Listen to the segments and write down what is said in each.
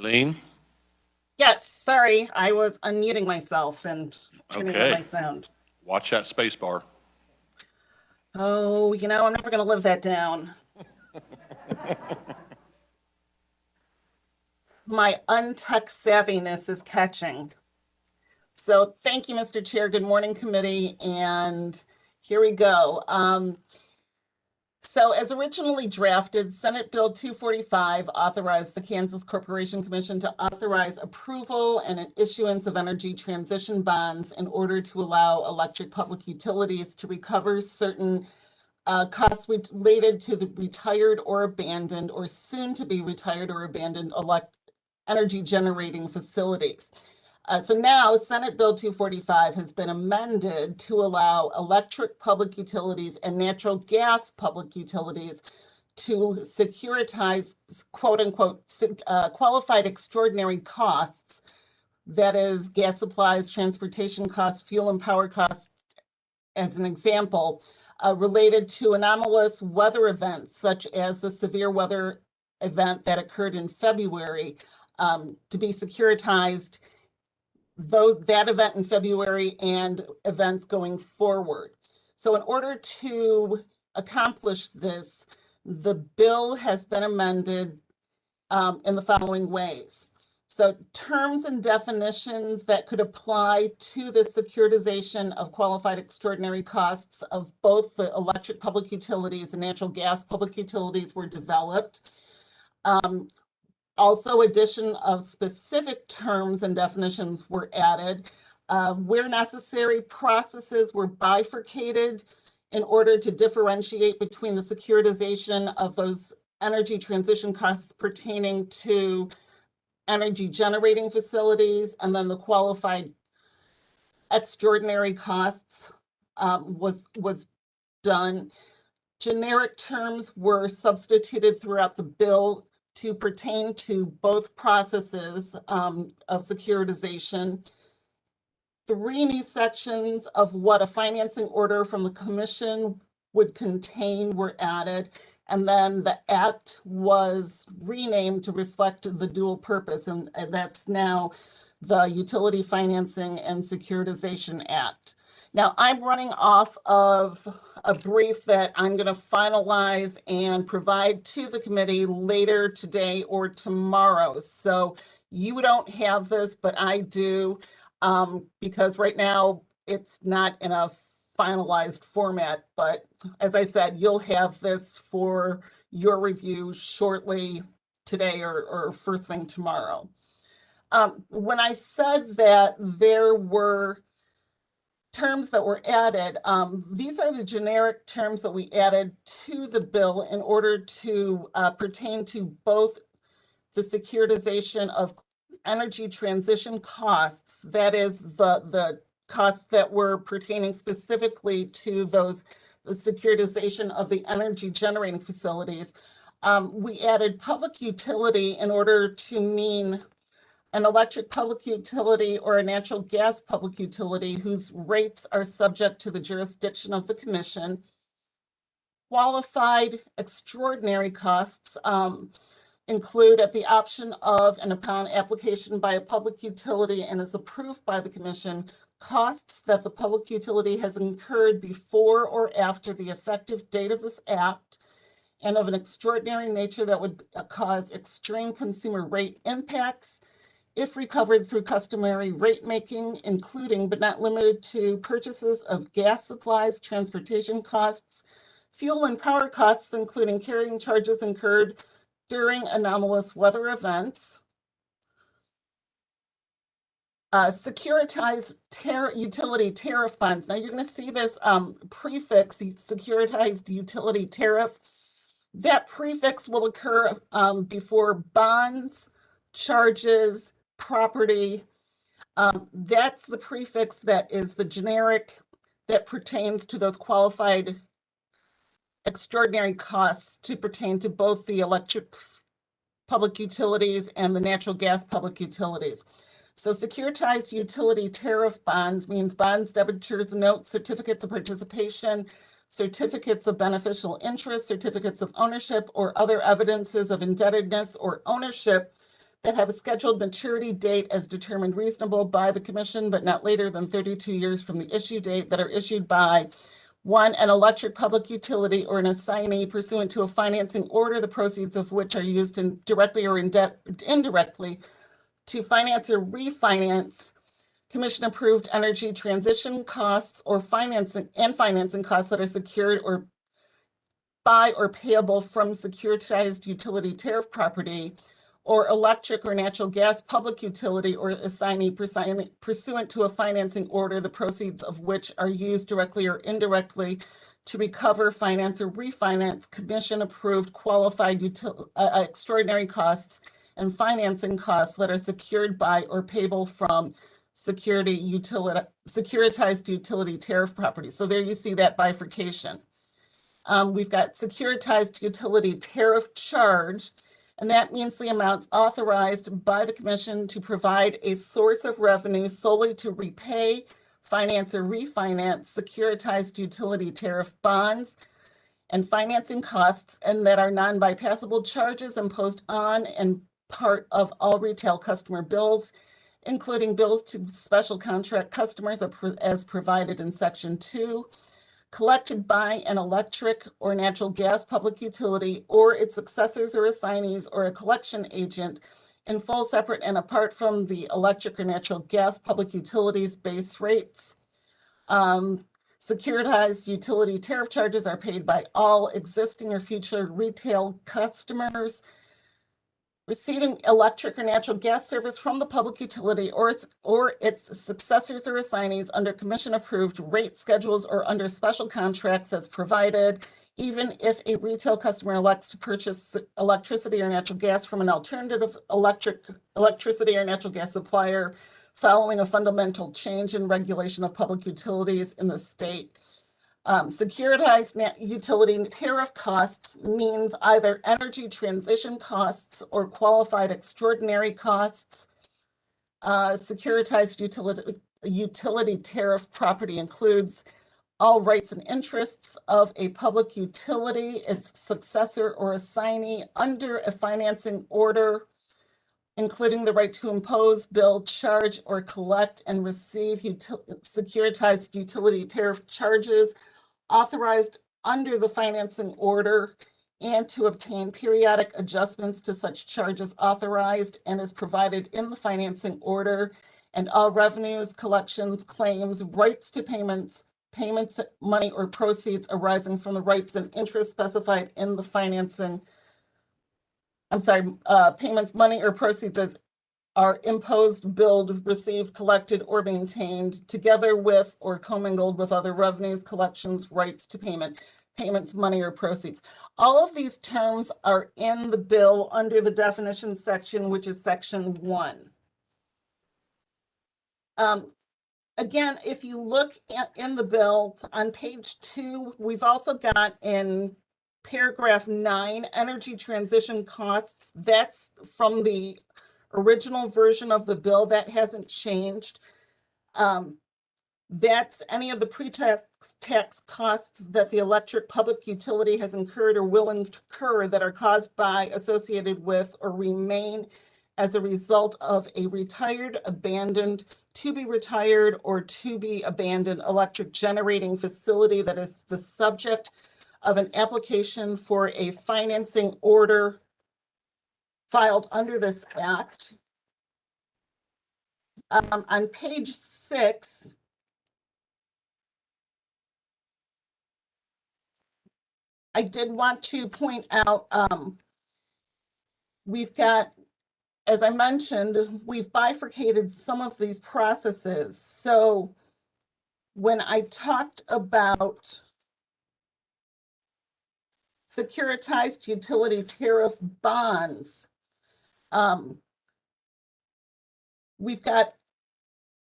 Eileen? Yes, sorry, I was unmuting myself and turning up Okay. my sound. Watch that space bar. Oh, I'm never going to live that down. My untech savviness is catching. So thank you, Mr. Chair. Good morning, committee. And here we go. So as originally drafted, Senate Bill 245 authorized the Kansas Corporation Commission to authorize approval and an issuance of energy transition bonds in order to allow electric public utilities to recover certain costs related to the retired or abandoned or soon to be retired or abandoned energy generating facilities. So now Senate Bill 245 has been amended to allow electric public utilities and natural gas public utilities to securitize, quote unquote, qualified extraordinary costs, that is gas supplies, transportation costs, fuel and power costs, as an example, related to anomalous weather events, such as the severe weather event that occurred in February, to be securitized, though that event in February and events going forward. So in order to accomplish this, the bill has been amended in the following ways. So terms and definitions that could apply to the securitization of qualified extraordinary costs of both the electric public utilities and natural gas public utilities were developed. Also, addition of specific terms and definitions were added. Where necessary, processes were bifurcated in order to differentiate between the securitization of those energy transition costs pertaining to energy generating facilities, and then the qualified extraordinary costs was done. Generic terms were substituted throughout the bill to pertain to both processes of securitization. 3 new sections of what a financing order from the commission would contain were added, and then the act was renamed to reflect the dual purpose, and that's now the Utility Financing and Securitization Act. Now, I'm running off of a brief that I'm going to finalize and provide to the committee later today or tomorrow. So you don't have this, but I do, because right now it's not in a finalized format. But as I said, you'll have this for your review shortly today or first thing tomorrow. When I said that there were terms that were added, these are the generic terms that we added to the bill in order to pertain to both the securitization of energy transition costs, that is the costs that were pertaining specifically to the securitization of the energy generating facilities. We added public utility in order to mean an electric public utility or a natural gas public utility whose rates are subject to the jurisdiction of the commission. Qualified extraordinary costs include, at the option of and upon application by a public utility and is approved by the commission, costs that the public utility has incurred before or after the effective date of this act and of an extraordinary nature that would cause extreme consumer rate impacts if recovered through customary rate making, including but not limited to purchases of gas supplies, transportation costs, fuel and power costs, including carrying charges incurred during anomalous weather events. Securitized utility tariff bonds. Now you're going to see this prefix, securitized utility tariff. That prefix will occur before bonds, charges, property. That's the prefix that is the generic that pertains to those qualified extraordinary costs to pertain to both the electric public utilities and the natural gas public utilities. So securitized utility tariff bonds means bonds, debentures, notes, certificates of participation, certificates of beneficial interest, certificates of ownership, or other evidences of indebtedness or ownership that have a scheduled maturity date as determined reasonable by the Commission, but not later than 32 years from the issue date, that are issued by 1, an electric public utility or an assignee pursuant to a financing order, the proceeds of which are used directly or indirectly to finance or refinance Commission-approved energy transition costs or financing costs that are secured or by or payable from securitized utility tariff property, or electric or natural gas public utility or assignee pursuant to a financing order, the proceeds of which are used directly or indirectly to recover, finance, or refinance Commission-approved qualified extraordinary costs and financing costs that are secured by or payable from securitized utility tariff property. So there you see that bifurcation. We've got securitized utility tariff charge, and that means the amounts authorized by the Commission to provide a source of revenue solely to repay, finance, or refinance securitized utility tariff bonds and financing costs, and that are non-bypassable charges imposed on and part of all retail customer bills, including bills to special contract customers as provided in Section 2, collected by an electric or natural gas public utility or its successors or assignees or a collection agent in full, separate, and apart from the electric or natural gas public utilities base rates. Securitized utility tariff charges are paid by all existing or future retail customers receiving electric or natural gas service from the public utility or its successors or assignees under Commission-approved rate schedules or under special contracts as provided, even if a retail customer elects to purchase electricity or natural gas from an alternative electricity or natural gas supplier following a fundamental change in regulation of public utilities in the state. Securitized utility tariff costs means either energy transition costs or qualified extraordinary costs. Securitized utility tariff property includes all rights and interests of a public utility, its successor or assignee under a financing order, including the right to impose, bill, charge, or collect and receive securitized utility tariff charges authorized under the financing order, and to obtain periodic adjustments to such charges authorized and as provided in the financing order, and all revenues, collections, claims, rights to payments, money, or proceeds arising from the rights and interests specified in the payments, money, or proceeds as are imposed, billed, received, collected, or maintained, together with or commingled with other revenues, collections, rights to payments, money, or proceeds. All of these terms are in the bill under the definition section, which is Section 1. Again, if you look in the bill on page 2, we've also got in paragraph 9, energy transition costs. That's from the original version of the bill. That hasn't changed. That's any of the pre-tax costs that the electric public utility has incurred or will incur that are caused by, associated with, or remain as a result of a retired, abandoned, to be retired, or to be abandoned electric generating facility that is the subject of an application for a financing order filed under this act. On page 6, I did want to point out, we've got, as I mentioned, we've bifurcated some of these processes. So when I talked about securitized utility tariff bonds, we've got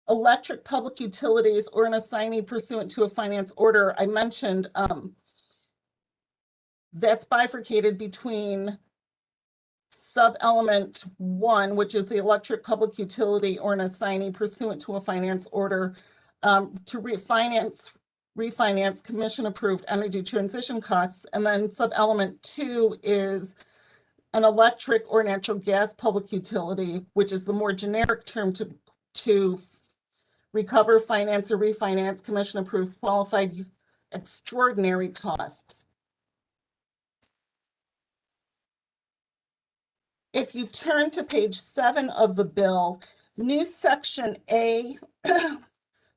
electric public utilities or an assignee pursuant to a finance order. I mentioned that's bifurcated between sub-element 1, which is the electric public utility or an assignee pursuant to a finance order to refinance Commission-approved energy transition costs. And then sub-element 2 is an electric or natural gas public utility, which is the more generic term to recover, finance, or refinance commission-approved qualified extraordinary costs. If you turn to page 7 of the bill, new section A,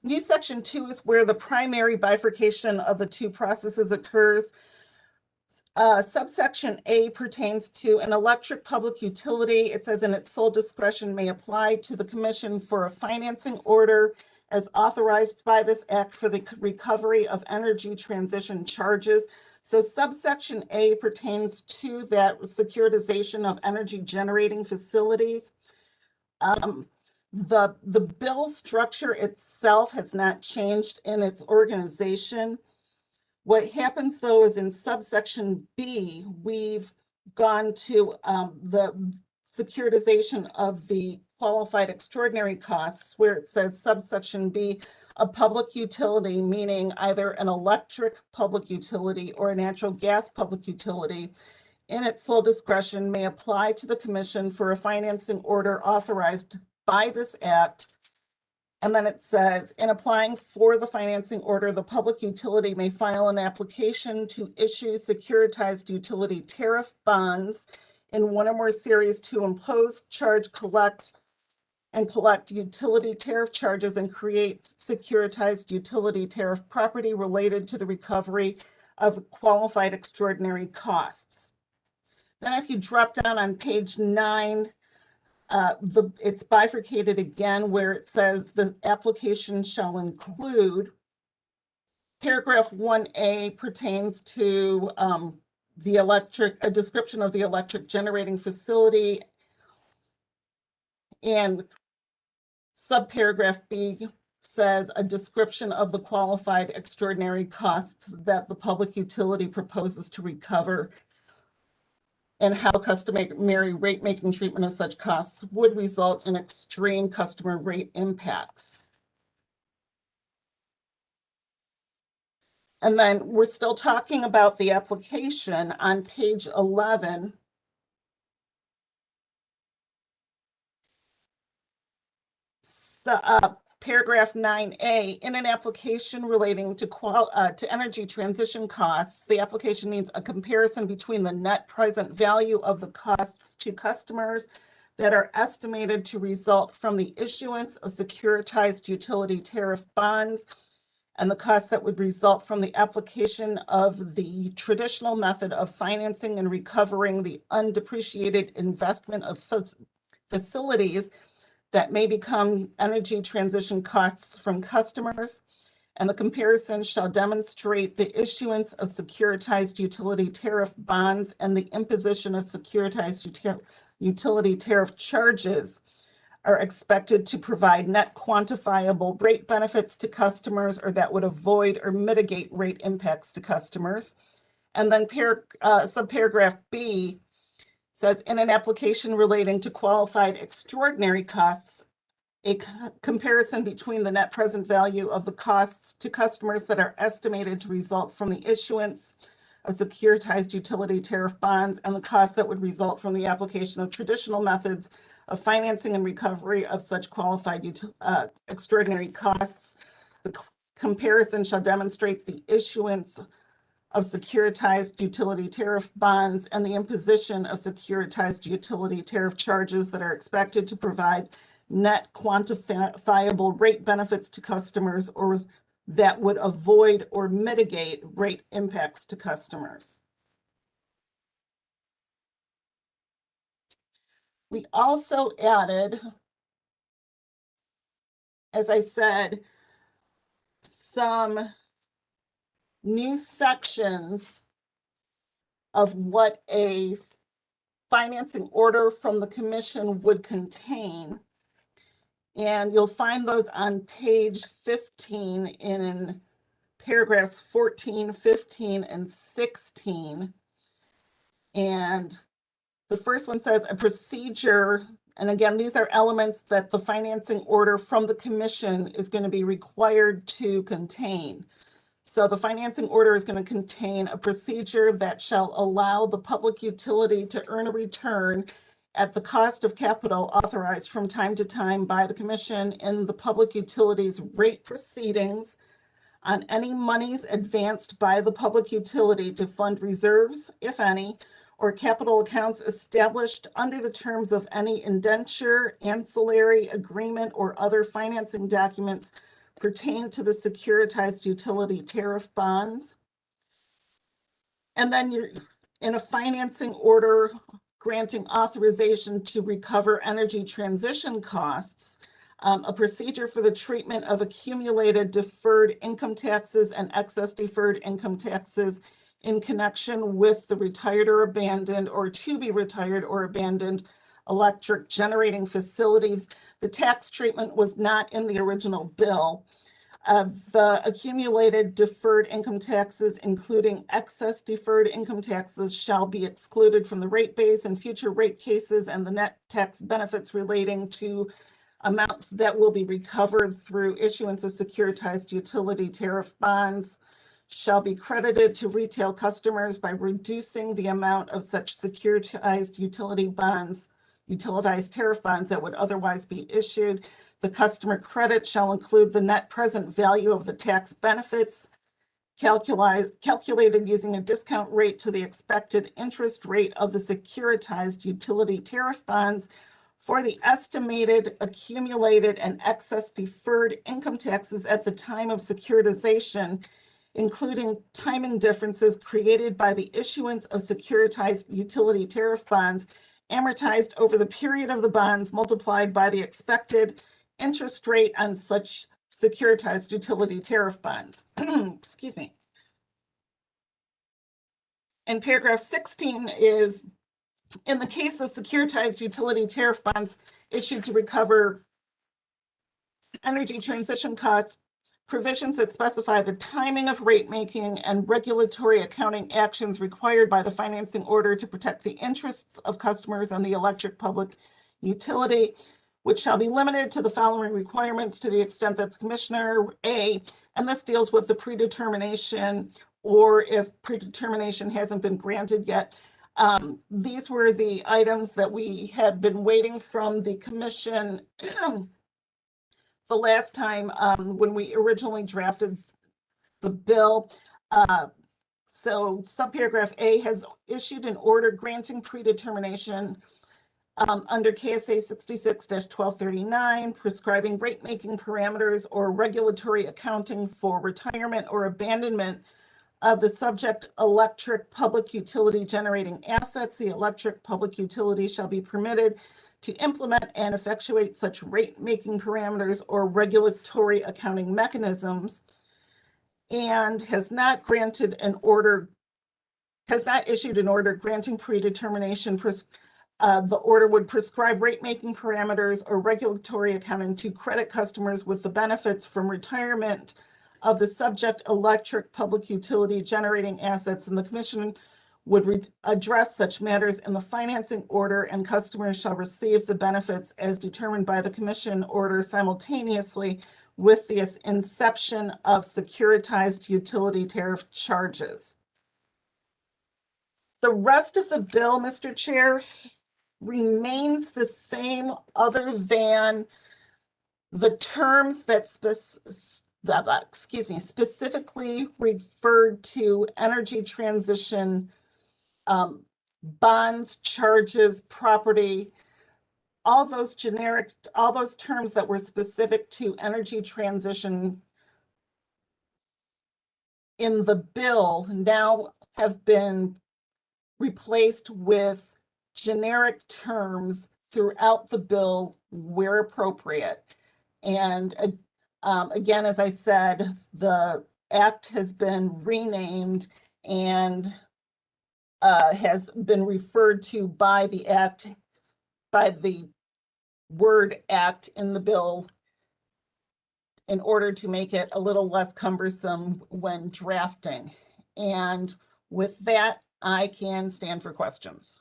new section 2 is where the primary bifurcation of the two processes occurs. Subsection A pertains to an electric public utility. It says in its sole discretion may apply to the commission for a financing order as authorized by this act for the recovery of energy transition charges. So subsection A pertains to that securitization of energy generating facilities. The bill structure itself has not changed in its organization. What happens though is in subsection B, we've gone to the securitization of the qualified extraordinary costs, where it says subsection B, a public utility, meaning either an electric public utility or a natural gas public utility, in its sole discretion may apply to the commission for a financing order authorized by this act. And then it says, in applying for the financing order, the public utility may file an application to issue securitized utility tariff bonds in one or more series to impose, charge, collect utility tariff charges and create securitized utility tariff property related to the recovery of qualified extraordinary costs. Then if you drop down on page 9, it's bifurcated again where it says the application shall include. Paragraph 1A pertains to a description of the electric generating facility, and subparagraph B says a description of the qualified extraordinary costs that the public utility proposes to recover and how customary rate-making treatment of such costs would result in extreme customer rate impacts. And then we're still talking about the application on page 11. So, paragraph 9A, in an application relating to energy transition costs, the application needs a comparison between the net present value of the costs to customers that are estimated to result from the issuance of securitized utility tariff bonds and the costs that would result from the application of the traditional method of financing and recovering the undepreciated investment of facilities that may become energy transition costs from customers, and the comparison shall demonstrate the issuance of securitized utility tariff bonds and the imposition of securitized utility tariff charges are expected to provide net quantifiable rate benefits to customers or that would avoid or mitigate rate impacts to customers. And then subparagraph B says, in an application relating to qualified extraordinary costs, a comparison between the net present value of the costs to customers that are estimated to result from the issuance of securitized utility tariff bonds and the costs that would result from the application of traditional methods of financing and recovery of such qualified extraordinary costs. The comparison shall demonstrate the issuance of securitized utility tariff bonds and the imposition of securitized utility tariff charges that are expected to provide net quantifiable rate benefits to customers or that would avoid or mitigate rate impacts to customers. We also added, as I said, some new sections of what a financing order from the commission would contain. And you'll find those on page 15 in paragraphs 14, 15, and 16. And the first one says a procedure, and again, these are elements that the financing order from the commission is going to be required to contain. So the financing order is going to contain a procedure that shall allow the public utility to earn a return at the cost of capital authorized from time to time by the Commission in the public utilities rate proceedings on any monies advanced by the public utility to fund reserves, if any, or capital accounts established under the terms of any indenture, ancillary agreement, or other financing documents pertain to the securitized utility tariff bonds. And then you're in a financing order granting authorization to recover energy transition costs, a procedure for the treatment of accumulated deferred income taxes and excess deferred income taxes in connection with the retired or abandoned or to be retired or abandoned electric generating facility. The tax treatment was not in the original bill. The accumulated deferred income taxes, including excess deferred income taxes, shall be excluded from the rate base in future rate cases, and the net tax benefits relating to amounts that will be recovered through issuance of securitized utility tariff bonds shall be credited to retail customers by reducing the amount of such securitized utilitized tariff bonds that would otherwise be issued. The customer credit shall include the net present value of the tax benefits calculated using a discount rate to the expected interest rate of the securitized utility tariff bonds for the estimated accumulated and excess deferred income taxes at the time of securitization, including timing differences created by the issuance of securitized utility tariff bonds, amortized over the period of the bonds multiplied by the expected interest rate on such securitized utility tariff bonds. Excuse me. And paragraph 16 is, in the case of securitized utility tariff bonds issued to recover energy transition costs, provisions that specify the timing of rate making and regulatory accounting actions required by the financing order to protect the interests of customers on the electric public utility, which shall be limited to the following requirements to the extent that the Commissioner, A, and this deals with the predetermination, or if predetermination hasn't been granted yet. These were the items that we had been waiting from the Commission the last time when we originally drafted the bill. So subparagraph A has issued an order granting predetermination under KSA 66-1239, prescribing rate-making parameters or regulatory accounting for retirement or abandonment of the subject electric public utility generating assets. The electric public utility shall be permitted to implement and effectuate such rate-making parameters or regulatory accounting mechanisms, and has not issued an order granting predetermination. The order would prescribe rate-making parameters or regulatory accounting to credit customers with the benefits from retirement of the subject electric public utility generating assets, and the Commission would address such matters in the financing order, and customers shall receive the benefits as determined by the Commission order simultaneously with the inception of securitized utility tariff charges. The rest of the bill, Mr. Chair, remains the same other than the terms that specifically referred to energy transition bonds, charges, property, all those terms that were specific to energy transition in the bill now have been replaced with generic terms throughout the bill where appropriate. And again, as I said, the act has been renamed and has been referred to by the act, by the word act in the bill, in order to make it a little less cumbersome when drafting. And with that, I can stand for questions.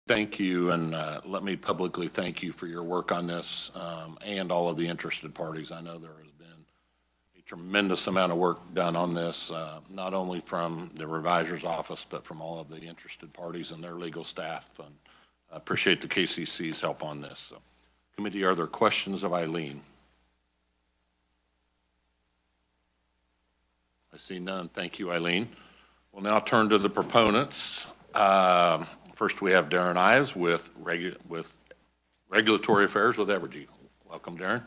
Thank you, and let me publicly thank you for your work on this and all of the interested parties. I know there has been a tremendous amount of work done on this, not only from the revisor's office, but from all of the interested parties and their legal staff. And I appreciate the KCC's help on this. So, committee, are there questions of Eileen? I see none. Thank you, Eileen. We'll now turn to the proponents. First, we have Darren Ives with Regulatory Affairs with Evergy. Welcome, Darren.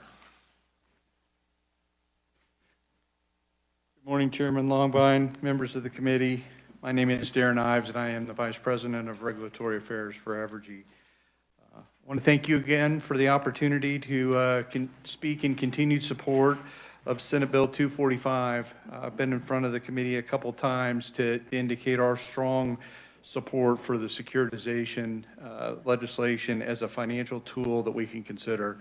Good morning, Chairman Longbine, members of the committee. My name is Darren Ives, and I am the Vice President of Regulatory Affairs for Evergy. I want to thank you again for the opportunity to speak in continued support of Senate Bill 245. I've been in front of the committee a couple times to indicate our strong support for the securitization legislation as a financial tool that we can consider.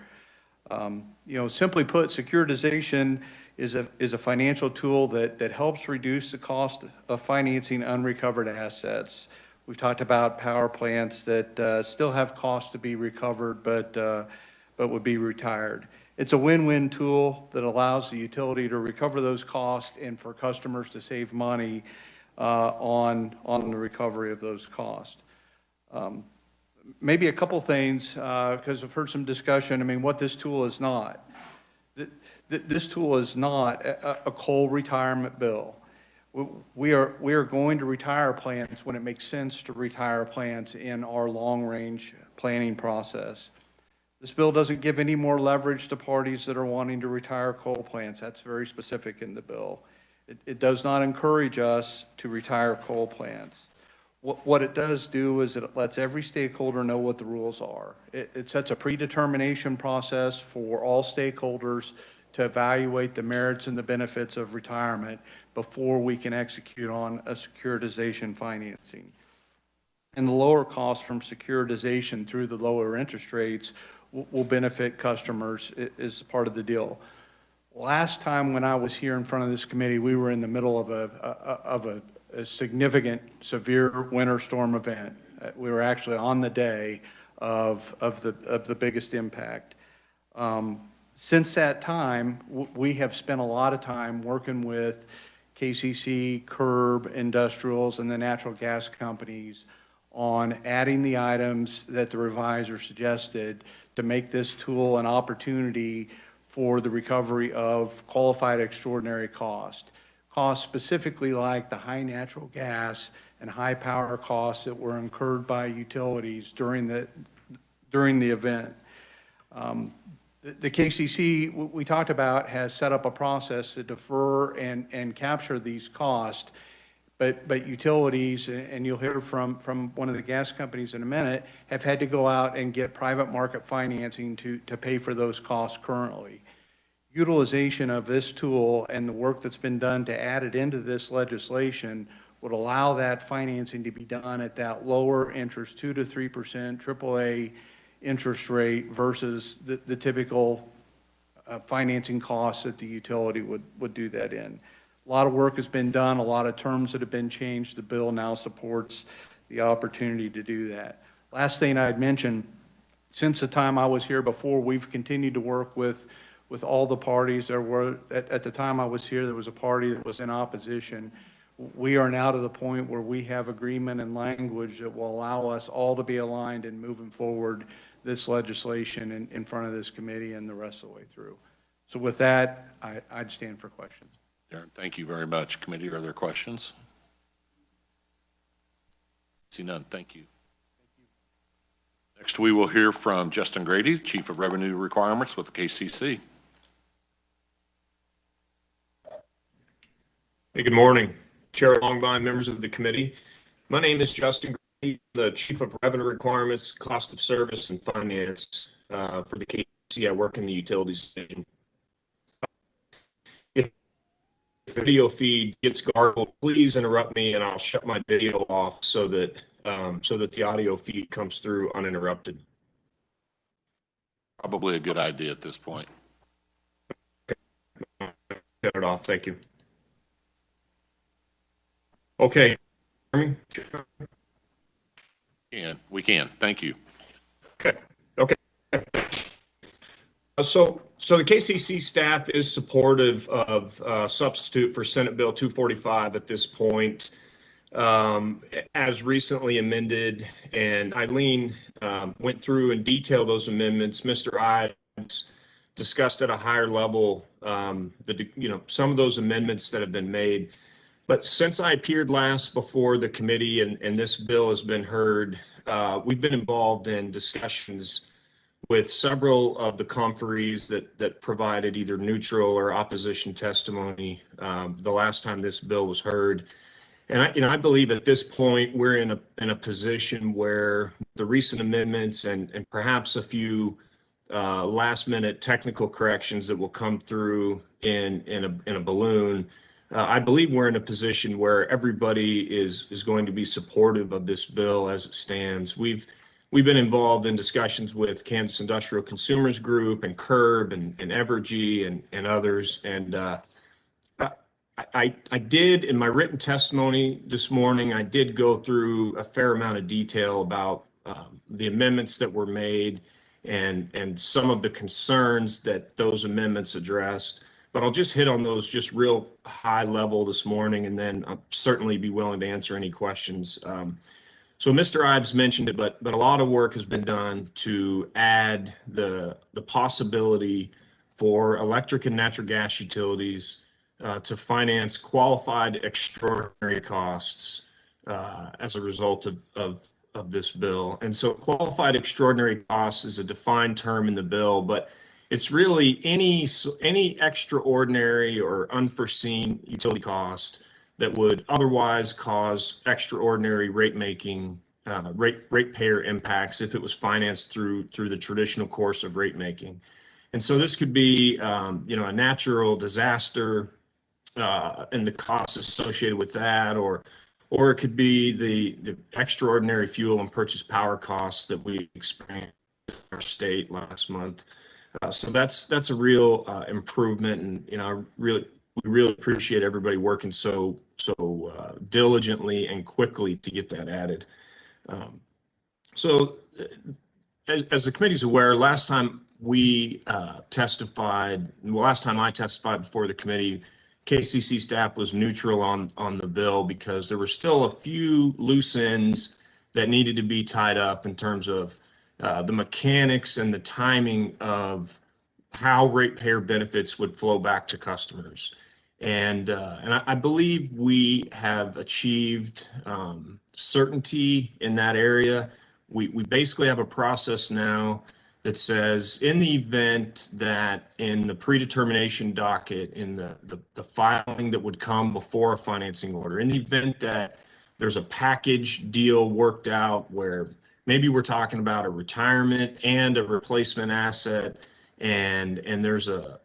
Simply put, securitization is a financial tool that helps reduce the cost of financing unrecovered assets. We've talked about power plants that still have costs to be recovered, but would be retired. It's a win-win tool that allows the utility to recover those costs and for customers to save money on the recovery of those costs. Maybe a couple things, because I've heard some discussion. I mean, what this tool is not. This tool is not a coal retirement bill. We are going to retire plants when it makes sense to retire plants in our long-range planning process. This bill doesn't give any more leverage to parties that are wanting to retire coal plants. That's very specific in the bill. It does not encourage us to retire coal plants. What it does do is it lets every stakeholder know what the rules are. It sets a predetermination process for all stakeholders to evaluate the merits and the benefits of retirement before we can execute on a securitization financing. And the lower costs from securitization through the lower interest rates will benefit customers is part of the deal. Last time when I was here in front of this committee, we were in the middle of a significant, severe winter storm event. We were actually on the day of the biggest impact. Since that time, we have spent a lot of time working with KCC, CURB, industrials, and the natural gas companies on adding the items that the revisor suggested to make this tool an opportunity for the recovery of qualified extraordinary costs specifically like the high natural gas and high power costs that were incurred by utilities during the event. The KCC, we talked about, has set up a process to defer and capture these costs, but utilities, and you'll hear from one of the gas companies in a minute, have had to go out and get private market financing to pay for those costs currently. Utilization of this tool and the work that's been done to add it into this legislation would allow that financing to be done at that lower interest, 2 to 3% AAA interest rate versus the typical financing costs that the utility would do that in. A lot of work has been done, a lot of terms that have been changed. The bill now supports the opportunity to do that. Last thing I'd mention, since the time I was here before, we've continued to work with all the parties. There were, at the time I was here, there was a party that was in opposition. We are now to the point where we have agreement and language that will allow us all to be aligned in moving forward this legislation in front of this committee and the rest of the way through. So with that, I'd stand for questions. Darren, thank you very much. Committee, are there questions? See none. Thank you. Next, we will hear from Justin Grady, Chief of Revenue Requirements with the KCC. Hey, good morning, Chair Longbine, members of the committee. My name is Justin Grady, the Chief of Revenue Requirements, Cost of Service, and Finance for the KCC. I work in the Utilities Division. If the video feed gets garbled, please interrupt me, and I'll shut my video off so that the audio feed comes through uninterrupted. Probably a good idea at this point. Okay. Shut it off. Thank you. Okay. We can. Thank you. Okay. So So the KCC staff is supportive of substitute for Senate Bill 245 at this point, as recently amended. And Eileen went through and detailed those amendments. Mr. Ives discussed at a higher level some of those amendments that have been made. But since I appeared last before the committee and this bill has been heard, we've been involved in discussions with several of the conferees that provided either neutral or opposition testimony the last time this bill was heard. And I believe at this point we're in a position where the recent amendments and perhaps a few last minute technical corrections that will come through in a balloon. I believe we're in a position where everybody is going to be supportive of this bill as it stands. We've been involved in discussions with Kansas Industrial Consumers Group and Curb and Evergy and others. And I did, in my written testimony this morning, I did go through a fair amount of detail about the amendments that were made and some of the concerns that those amendments addressed. But I'll just hit on those just real high level this morning, and then I'll certainly be willing to answer any questions. So Mr. Ives mentioned it, but a lot of work has been done to add the possibility for electric and natural gas utilities to finance qualified extraordinary costs as a result of this bill. And so qualified extraordinary costs is a defined term in the bill, but it's really any extraordinary or unforeseen utility cost that would otherwise cause extraordinary ratepayer impacts if it was financed through the traditional course of rate making. And so this could be a natural disaster and the costs associated with that, or it could be the extraordinary fuel and purchase power costs that we experienced in our state last month. So that's a real improvement, and we really appreciate everybody working so diligently and quickly to get that added. So as the committee's aware, last time I testified before the committee, KCC staff was neutral on the bill because there were still a few loose ends that needed to be tied up in terms of the mechanics and the timing of how ratepayer benefits would flow back to customers. And I believe we have achieved certainty in that area. We basically have a process now that says in the event that in the predetermination docket, in the filing that would come before a financing order, in the event that there's a package deal worked out where maybe we're talking about a retirement and a replacement asset, and there's a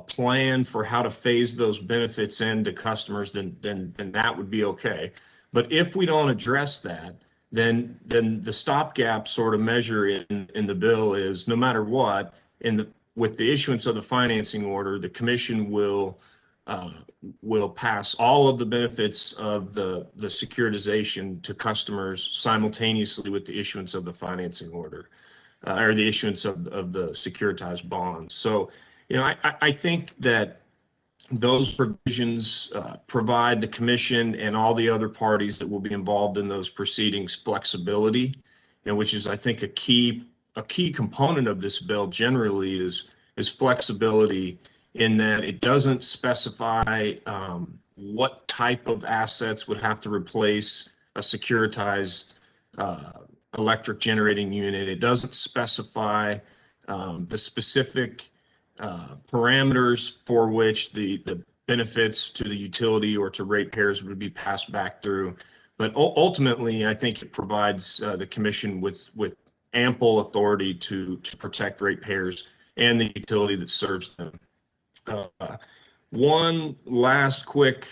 plan for how to phase those benefits into customers, then that would be okay. But if we don't address that, then the stopgap sort of measure in the bill is no matter what, with the issuance of the financing order, the commission will pass all of the benefits of the securitization to customers simultaneously with the issuance of the financing order or the issuance of the securitized bonds. So, I think that those provisions provide the commission and all the other parties that will be involved in those proceedings flexibility, which is, I think, a key component of this bill generally is flexibility in that it doesn't specify what type of assets would have to replace a securitized electric generating unit. It doesn't specify the specific parameters for which the benefits to the utility or to ratepayers would be passed back through. But ultimately, I think it provides the commission with ample authority to protect ratepayers and the utility that serves them. One last quick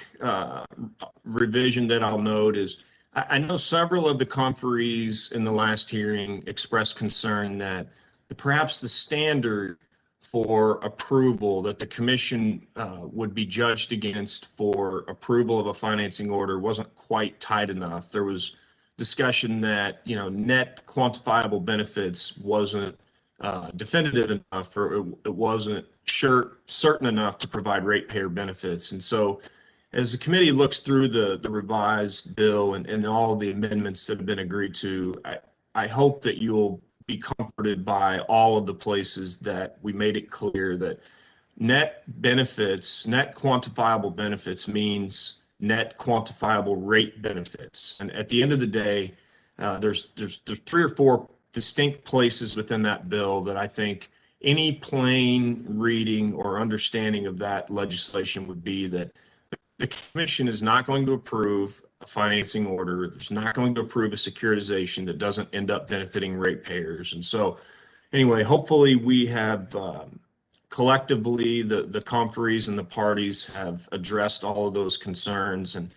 revision that I'll note is I know several of the conferees in the last hearing expressed concern that perhaps the standard for approval that the commission would be judged against for approval of a financing order wasn't quite tight enough. There was discussion that net quantifiable benefits wasn't definitive enough, or it wasn't certain enough to provide ratepayer benefits. And so as the committee looks through the revised bill and all of the amendments that have been agreed to, I hope that you'll be comforted by all of the places that we made it clear that net benefits, net quantifiable benefits means net quantifiable rate benefits. And at the end of the day, there's 3 or 4 distinct places within that bill that I think any plain reading or understanding of that legislation would be that the commission is not going to approve a financing order. It's not going to approve a securitization that doesn't end up benefiting ratepayers. And so anyway, hopefully we have collectively, the conferees and the parties have addressed all of those concerns. And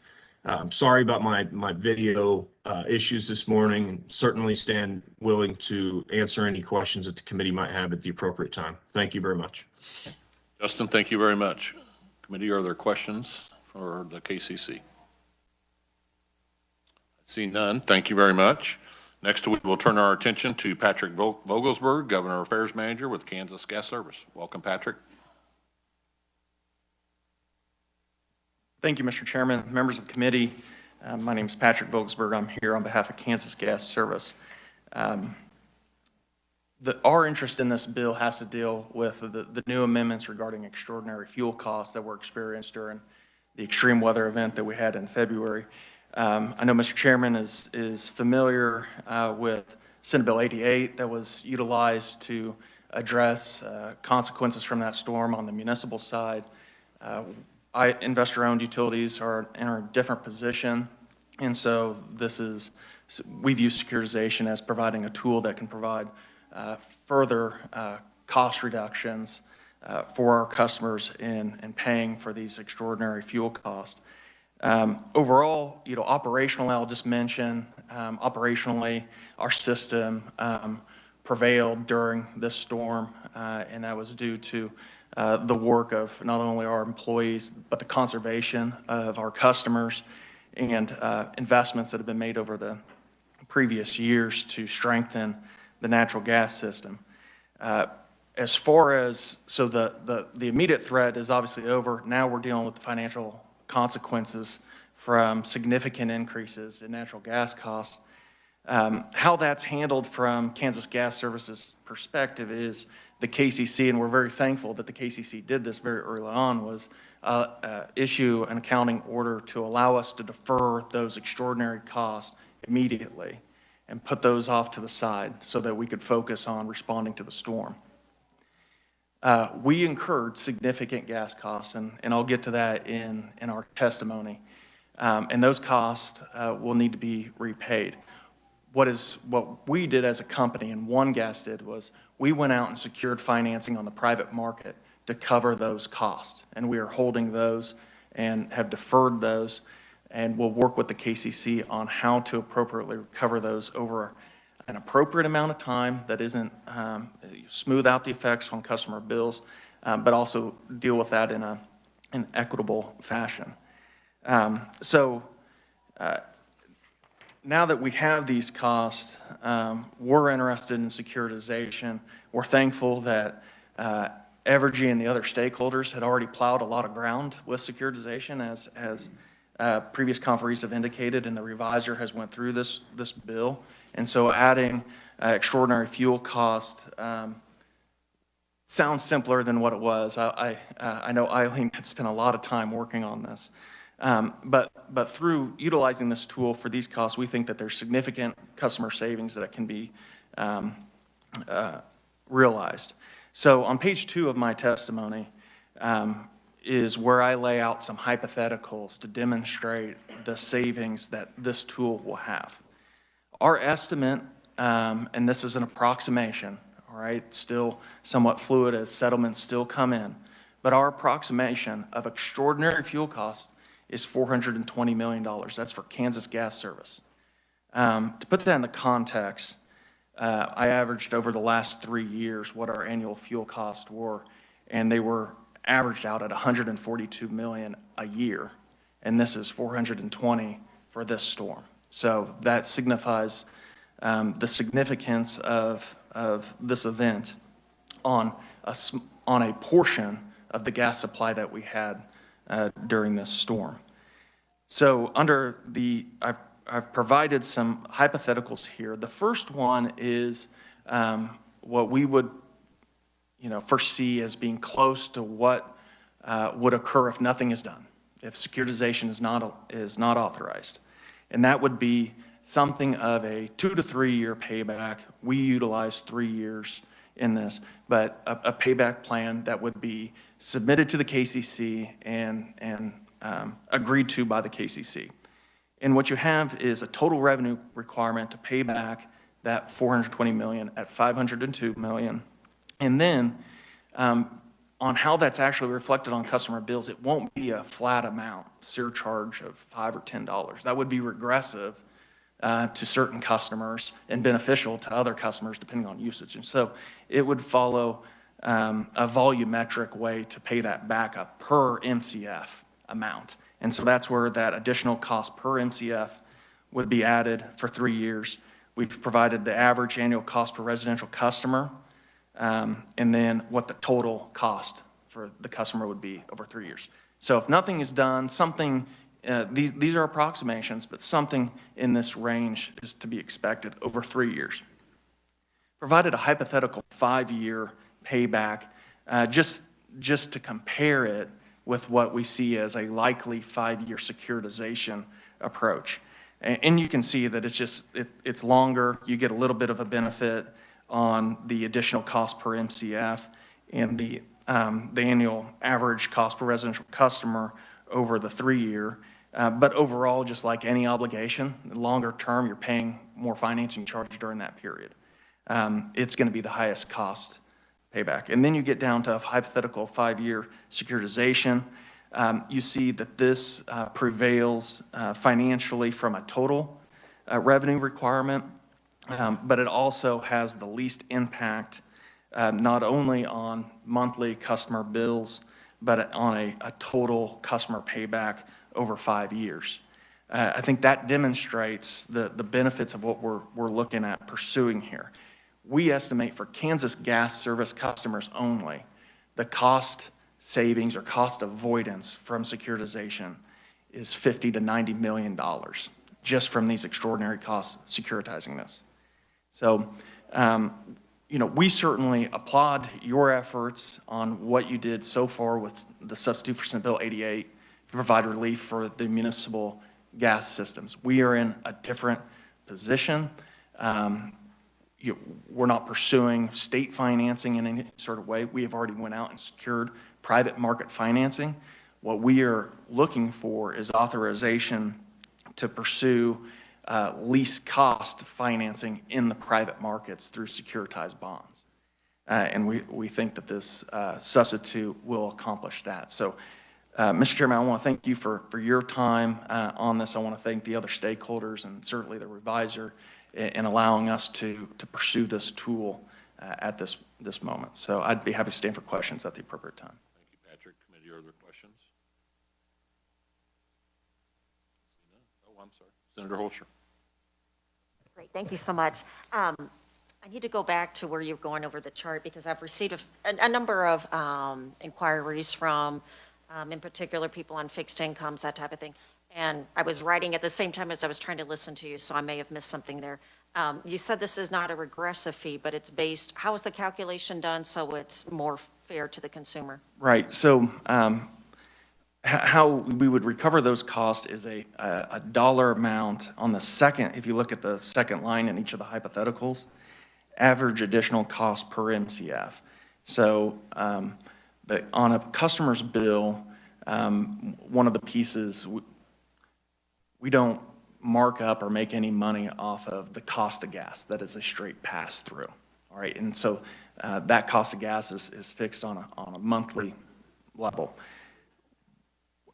I'm sorry about my video issues this morning, and certainly stand willing to answer any questions that the committee might have at the appropriate time. Thank you very much. Justin, thank you very much. Committee, are there questions for the KCC? I see none. Thank you very much. Next, we will turn our attention to Patrick Vogelsberg, Governor Affairs Manager with Kansas Gas Service. Welcome, Patrick. Thank you, Mr. Chairman, members of the committee. My name is Patrick Vogelsberg. I'm here on behalf of Kansas Gas Service. Our interest in this bill has to deal with the new amendments regarding extraordinary fuel costs that were experienced during the extreme weather event that we had in February. I know Mr. Chairman is familiar with Senate Bill 88 that was utilized to address consequences from that storm on the municipal side. Investor-owned utilities are in a different position, and so we view securitization as providing a tool that can provide further cost reductions for our customers in paying for these extraordinary fuel costs. Overall, operationally, I'll just mention, operationally, our system prevailed during this storm, and that was due to the work of not only our employees, but the conservation of our customers and investments that have been made over the previous years to strengthen the natural gas system. As far as, so the immediate threat is obviously over. Now we're dealing with the financial consequences from significant increases in natural gas costs. How that's handled from Kansas Gas Service's perspective is the KCC, and we're very thankful that the KCC did this very early on, was issue an accounting order to allow us to defer those extraordinary costs immediately and put those off to the side so that we could focus on responding to the storm. We incurred significant gas costs, and I'll get to that in our testimony. And those costs will need to be repaid. What we did as a company, and One Gas did, was we went out and secured financing on the private market to cover those costs. And we are holding those and have deferred those, and we'll work with the KCC on how to appropriately recover those over an appropriate amount of time that isn't smooth out the effects on customer bills, but also deal with that in an equitable fashion. Now that we have these costs, we're interested in securitization. We're thankful that Evergy and the other stakeholders had already plowed a lot of ground with securitization, as previous conferees have indicated, and the reviser has went through this bill. And so adding extraordinary fuel cost sounds simpler than what it was. I know Eileen had spent a lot of time working on this. But through utilizing this tool for these costs, we think that there's significant customer savings that can be realized. So on page 2 of my testimony is where I lay out some hypotheticals to demonstrate the savings that this tool will have. Our estimate, and this is an approximation, all right, still somewhat fluid as settlements still come in, but our approximation of extraordinary fuel costs is $420 million. That's for Kansas Gas Service. To put that in the context, I averaged over the last 3 years what our annual fuel costs were, and they were averaged out at $142 million a year, and this is $420 for this storm. So that signifies the significance of this event. on a portion of the gas supply that we had during this storm. So I've provided some hypotheticals here. The first one is what we would foresee as being close to what would occur if nothing is done, if securitization is not authorized. And that would be something of a 2 to 3 year payback. We utilize 3 years in this, but a payback plan that would be submitted to the KCC and agreed to by the KCC. And what you have is a total revenue requirement to pay back that $420 million at $502 million. And then on how that's actually reflected on customer bills, it won't be a flat amount, surcharge of $5 or $10. That would be regressive to certain customers and beneficial to other customers depending on usage. And so it would follow a volumetric way to pay that back up per MCF amount. And so that's where that additional cost per MCF would be added for 3 years. We've provided the average annual cost per residential customer, and then what the total cost for the customer would be over 3 years. So if nothing is done, something, these are approximations, but something in this range is to be expected over 3 years. Provided a hypothetical 5-year payback, just to compare it with what we see as a likely 5-year securitization approach. And you can see that it's longer. You get a little bit of a benefit on the additional cost per MCF and the annual average cost per residential customer over the 3-year. But overall, just like any obligation, longer term, you're paying more financing charges during that period. It's going to be the highest cost payback. And then you get down to a hypothetical 5-year securitization. You see that this prevails financially from a total revenue requirement, but it also has the least impact not only on monthly customer bills, but on a total customer payback over 5 years. I think that demonstrates the benefits of what we're looking at pursuing here. We estimate for Kansas Gas Service customers only, the cost savings or cost avoidance from securitization is $50 to $90 million just from these extraordinary costs securitizing this. So, we certainly applaud your efforts on what you did so far with the substitute for Senate Bill 88 to provide relief for the municipal gas systems. We are in a different position. We're not pursuing state financing in any sort of way. We have already went out and secured private market financing. What we are looking for is authorization to pursue least cost financing in the private markets through securitized bonds. And we think that this substitute will accomplish that. So, Mr. Chairman, I want to thank you for your time on this. I want to thank the other stakeholders and certainly the revisor in allowing us to pursue this tool at this moment. So I'd be happy to stand for questions at the appropriate time. Thank you, Patrick. Committee, are there questions? Oh, I'm sorry. Senator Holscher. Great, thank you so much. I need to go back to where you're going over the chart because I've received a number of inquiries from, in particular, people on fixed incomes, that type of thing. And I was writing at the same time as I was trying to listen to you, so I may have missed something there. You said this is not a regressive fee, but it's based, how is the calculation done so it's more fair to the consumer? Right, so how we would recover those costs is a dollar amount on the second, if you look at the second line in each of the hypotheticals, average additional cost per MCF. So on a customer's bill, one of the pieces, we don't mark up or make any money off of the cost of gas. That is a straight pass through, all right? And so that cost of gas is fixed on a monthly level.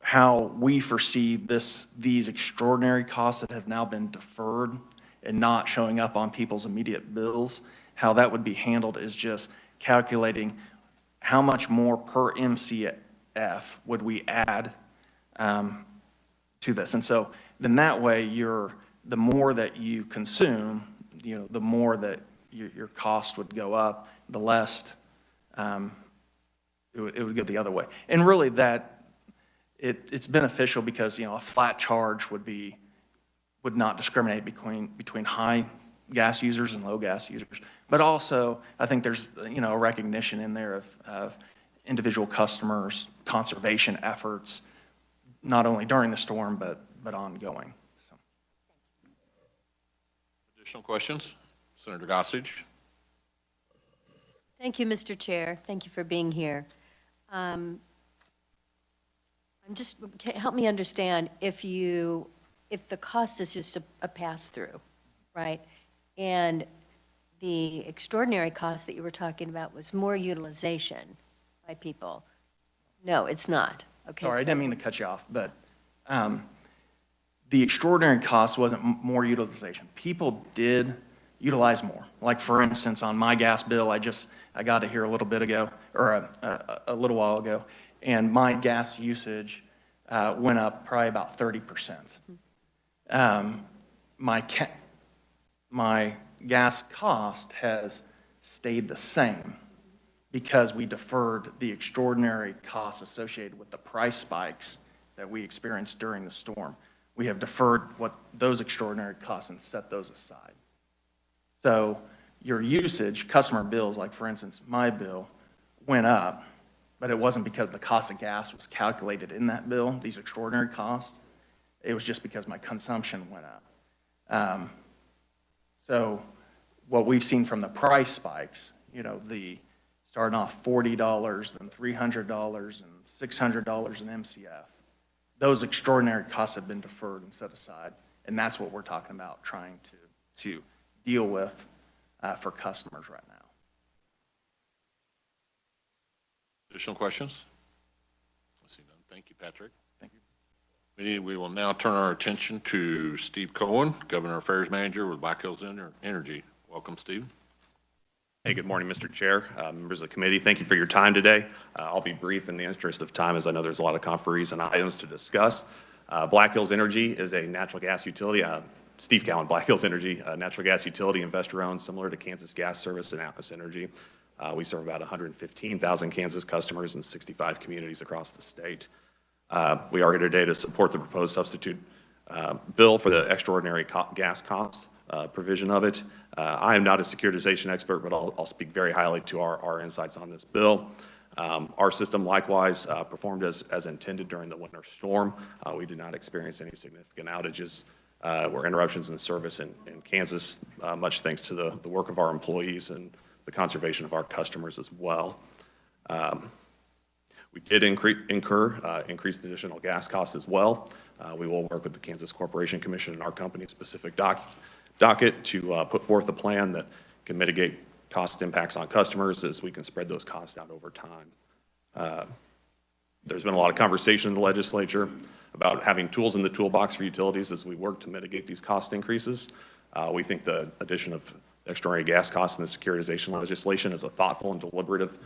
How we foresee these extraordinary costs that have now been deferred and not showing up on people's immediate bills, how that would be handled is just calculating how much more per MCF would we add to this. And so then that way, the more that you consume, the more that your cost would go up, the less it would go the other way. And really it's beneficial because, a flat charge would not discriminate between high gas users and low gas users. But also, I think there's, a recognition in there of individual customers' conservation efforts, not only during the storm, but ongoing. So. Additional questions? Senator Gossage? Thank you, Mr. Chair. Thank you for being here. Help me understand if the cost is just a pass-through, right? And the extraordinary cost that you were talking about was more utilization by people. No, it's not. Okay. Sorry, I didn't mean to cut you off, but the extraordinary cost wasn't more utilization. People did utilize more. Like, for instance, on my gas bill, I got it here a little bit ago, or a little while ago, and my gas usage went up probably about 30%. My gas cost has stayed the same because we deferred the extraordinary costs associated with the price spikes that we experienced during the storm. We have deferred those extraordinary costs and set those aside. So your usage, customer bills, like for instance, my bill went up, but it wasn't because the cost of gas was calculated in that bill, these extraordinary costs. It was just because my consumption went up. So what we've seen from the price spikes, the starting off $40, then $300, and $600 in MCF, those extraordinary costs have been deferred and set aside, and that's what we're talking about trying to deal with for customers right now. Additional questions? I see none. Thank you, Patrick. Thank you. We will now turn our attention to Steve Cohen, Governor Affairs Manager with Black Hills Energy. Welcome, Steve. Hey, good morning, Mr. Chair, members of the committee. Thank you for your time today. I'll be brief in the interest of time, as I know there's a lot of conferees and items to discuss. Black Hills Energy is a natural gas utility. Steve Cowan, Black Hills Energy, a natural gas utility, investor-owned, similar to Kansas Gas Service and Atlas Energy. We serve about 115,000 Kansas customers in 65 communities across the state. We are here today to support the proposed substitute bill for the extraordinary gas cost provision of it. I am not a securitization expert, but I'll speak very highly to our insights on this bill. Our system likewise performed as intended during the winter storm. We did not experience any significant outages or interruptions in service in Kansas, much thanks to the work of our employees and the conservation of our customers as well. We did incur increased additional gas costs as well. We will work with the Kansas Corporation Commission and our company's specific docket to put forth a plan that can mitigate cost impacts on customers as we can spread those costs out over time. There's been a lot of conversation in the legislature about having tools in the toolbox for utilities as we work to mitigate these cost increases. We think the addition of extraordinary gas costs in the securitization legislation is a thoughtful and deliberative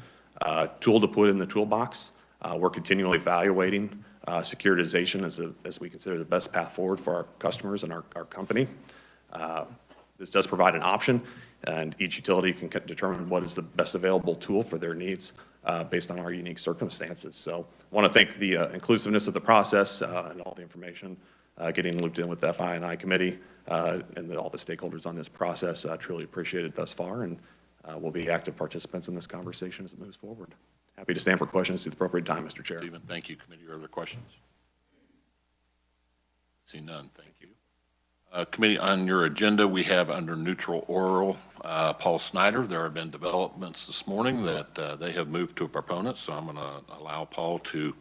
tool to put in the toolbox. We're continually evaluating securitization as we consider the best path forward for our customers and our company. This does provide an option, and each utility can determine what is the best available tool for their needs based on our unique circumstances. So I want to thank the inclusiveness of the process and all the information getting looped in with the FI&I committee and all the stakeholders on this process. Truly appreciate it thus far, and we'll be active participants in this conversation as it moves forward. Happy to stand for questions at the appropriate time, Mr. Chair. Stephen, thank you. Committee, are there questions? See none. Thank you. Committee, on your agenda, we have under neutral oral Paul Snyder. There have been developments this morning that they have moved to a proponent, so I'm going to allow Paul to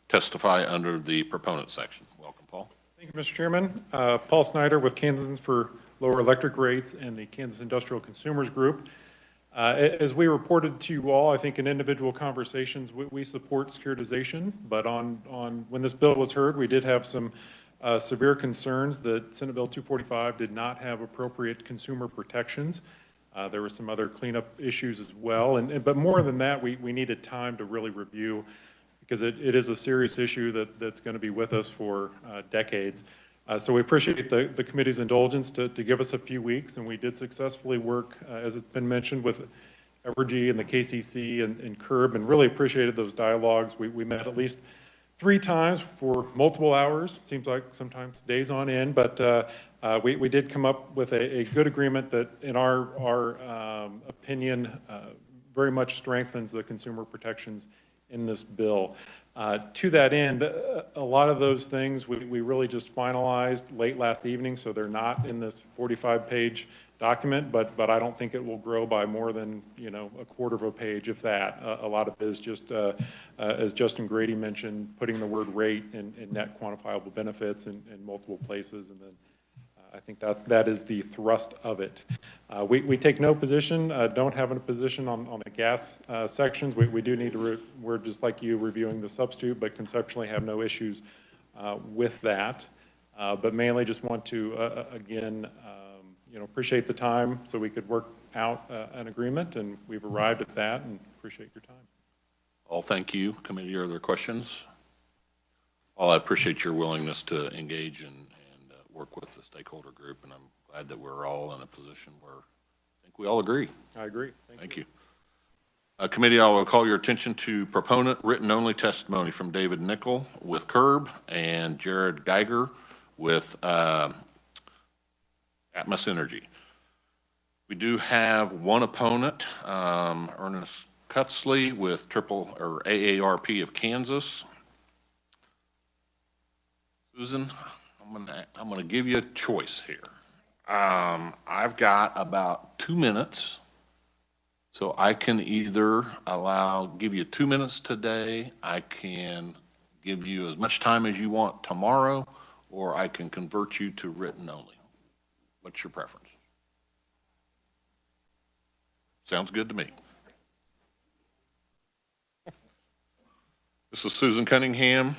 testify under the proponent section. Welcome, Paul. Thank you, Mr. Chairman. Paul Snyder with Kansans for Lower Electric Rates and the Kansas Industrial Consumers Group. As we reported to you all, I think in individual conversations, we support securitization, but when this bill was heard, we did have some severe concerns that Senate Bill 245 did not have appropriate consumer protections. There were some other cleanup issues as well, but more than that, we needed time to really review because it is a serious issue that's going to be with us for decades. So we appreciate the committee's indulgence to give us a few weeks, and we did successfully work, as it's been mentioned, with Evergy and the KCC and CURB, and really appreciated those dialogues. We met at least 3 times for multiple hours. Seems like sometimes days on end, but we did come up with a good agreement that, in our opinion, very much strengthens the consumer protections in this bill. To that end, a lot of those things we really just finalized late last evening, so they're not in this 45-page document, but I don't think it will grow by more than, a quarter of a page, if that. A lot of it is just, as Justin Grady mentioned, putting the word rate in net quantifiable benefits in multiple places, and then I think that is the thrust of it. We take no position, don't have a position on the gas sections. We do need to, we're just like you reviewing the substitute, but conceptually have no issues with that. But mainly just want to, again, appreciate the time so we could work out an agreement, and we've arrived at that, and appreciate your time. All thank you. Committee, are there questions? All, I appreciate your willingness to engage and work with the stakeholder group, and I'm glad that we're all in a position where I think we all agree. I agree. Thank you. Committee, I will call your attention to proponent written-only testimony from David Nickel with CURB and Jared Geiger with Atmos Energy. We do have one opponent, Ernest Cutsley with AARP of Kansas. Susan, I'm gonna give you a choice here. I've got about 2 minutes, so I can either give you 2 minutes today, I can give you as much time as you want tomorrow, or I can convert you to written only. What's your preference? Sounds good to me. This is Susan Cunningham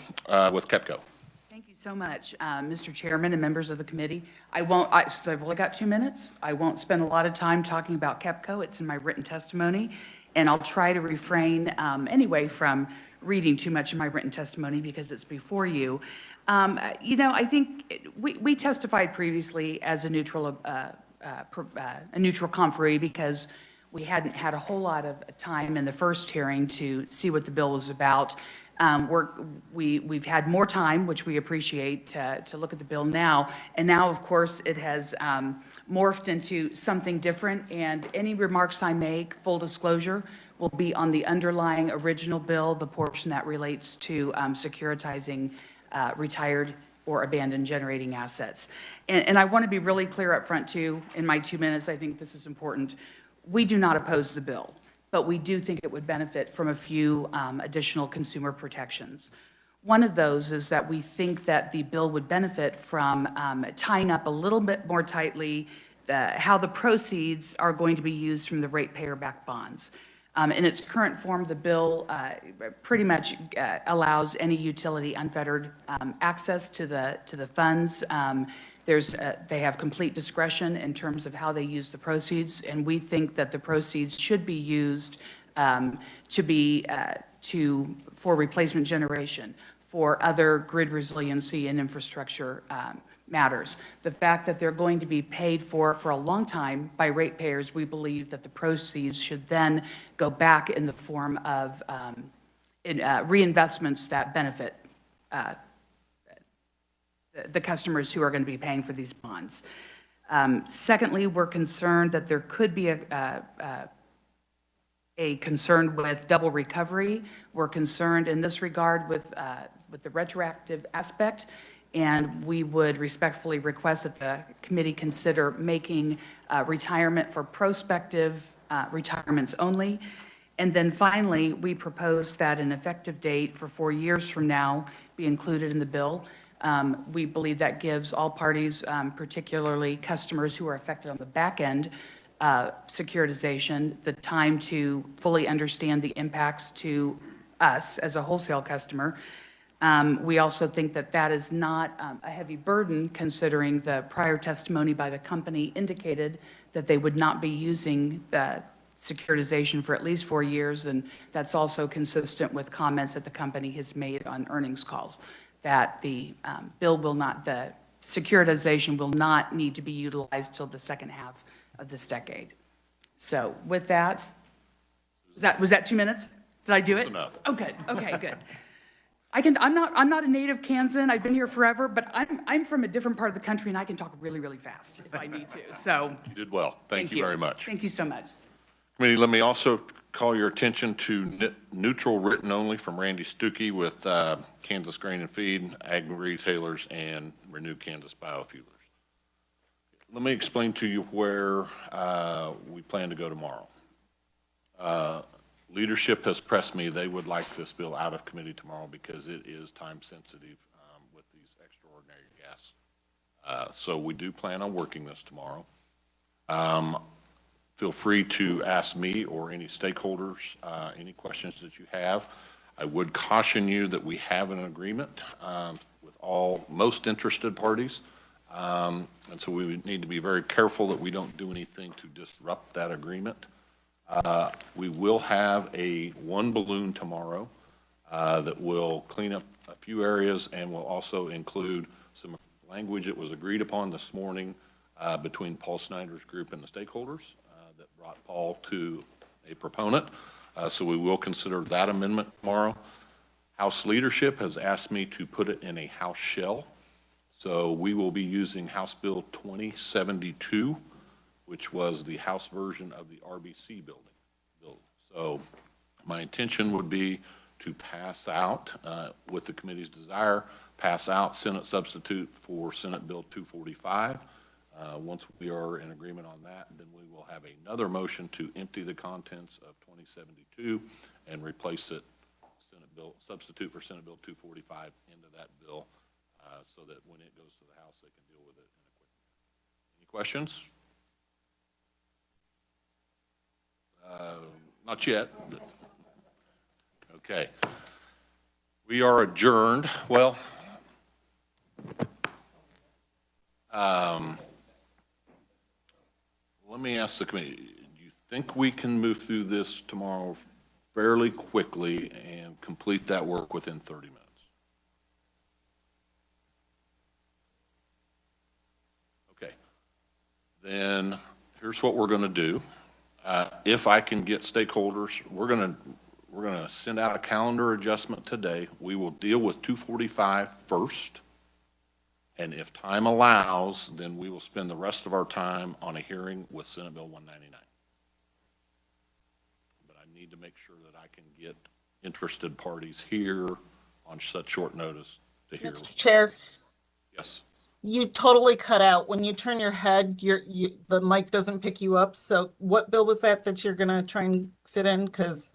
with KEPCO. Thank you so much, Mr. Chairman and members of the committee. Since I've only got 2 minutes, I won't spend a lot of time talking about KEPCO. It's in my written testimony, and I'll try to refrain anyway from reading too much in my written testimony because it's before you. I think we testified previously as a neutral conferee because we hadn't had a whole lot of time in the first hearing to see what the bill was about. We've had more time, which we appreciate, to look at the bill now. And now, of course, it has morphed into something different. And any remarks I make, full disclosure, will be on the underlying original bill, the portion that relates to securitizing retired or abandoned generating assets. And I want to be really clear up front, too, in my 2 minutes. I think this is important. We do not oppose the bill, but we do think it would benefit from a few additional consumer protections. One of those is that we think that the bill would benefit from tying up a little bit more tightly how the proceeds are going to be used from the ratepayer-backed bonds. In its current form, the bill pretty much allows any utility unfettered access to the funds. They have complete discretion in terms of how they use the proceeds, and we think that the proceeds should be used for replacement generation, for other grid resiliency and infrastructure matters. The fact that they're going to be paid for a long time by ratepayers, we believe that the proceeds should then go back in the form of reinvestments that benefit the customers who are going to be paying for these bonds. Secondly, we're concerned that there could be a concern with double recovery. We're concerned in this regard with the retroactive aspect, and we would respectfully request that the committee consider making retirement for prospective retirements only. And then finally, we propose that an effective date for 4 years from now be included in the bill. We believe that gives all parties, particularly customers who are affected on the back end securitization, the time to fully understand the impacts to us as a wholesale customer. We also think that that is not a heavy burden, considering the prior testimony by the company indicated that they would not be using the securitization for at least 4 years, and that's also consistent with comments that the company has made on earnings calls, that the the securitization will not need to be utilized till the second half of this decade. So with that, Was that 2 minutes? Did I do it? Close enough. Oh, good. Okay, good. I'm not a native Kansan. I've been here forever, but I'm from a different part of the country and I can talk really, really fast if I need to. So, You did well. Thank you very much. Thank you so much. Committee, let me also call your attention to neutral written only from Randy Stuckey with Kansas Grain and Feed, Ag Retailers, and Renew Kansas Biofuelers. Let me explain to you where we plan to go tomorrow. Leadership has pressed me, they would like this bill out of committee tomorrow because it is time sensitive with these extraordinary gas. So we do plan on working this tomorrow. Feel free to ask me or any stakeholders any questions that you have. I would caution you that we have an agreement with most interested parties. And so we need to be very careful that we don't do anything to disrupt that agreement. We will have one balloon tomorrow that will clean up a few areas and will also include some language that was agreed upon this morning between Paul Snyder's group and the stakeholders that brought Paul to a proponent. So we will consider that amendment tomorrow. House leadership has asked me to put it in a House shell. So we will be using House Bill 2072, which was the House version of the RBC bill. So my intention would be to pass out, with the committee's desire, pass out Senate substitute for Senate Bill 245. Once we are in agreement on that, then we will have another motion to empty the contents of 2072 and replace it, substitute for Senate Bill 245 into that bill, so that when it goes to the House, they can deal with it in a quick manner. Any questions? Not yet. Okay. We are adjourned. Well, let me ask the committee, do you think we can move through this tomorrow fairly quickly and complete that work within 30 minutes? Okay. Then here's what we're going to do. If I can get stakeholders, we're going to send out a calendar adjustment today. We will deal with 245 first. And if time allows, then we will spend the rest of our time on a hearing with Senate Bill 199. But I need to make sure that I can get interested parties here on such short notice to hear. Mr. Chair, Yes. you totally cut out. When you turn your head, the mic doesn't pick you up. So what bill was that you're going to try and fit in? Because,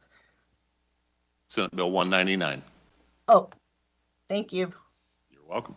Senate Bill 199. oh, thank you. You're welcome.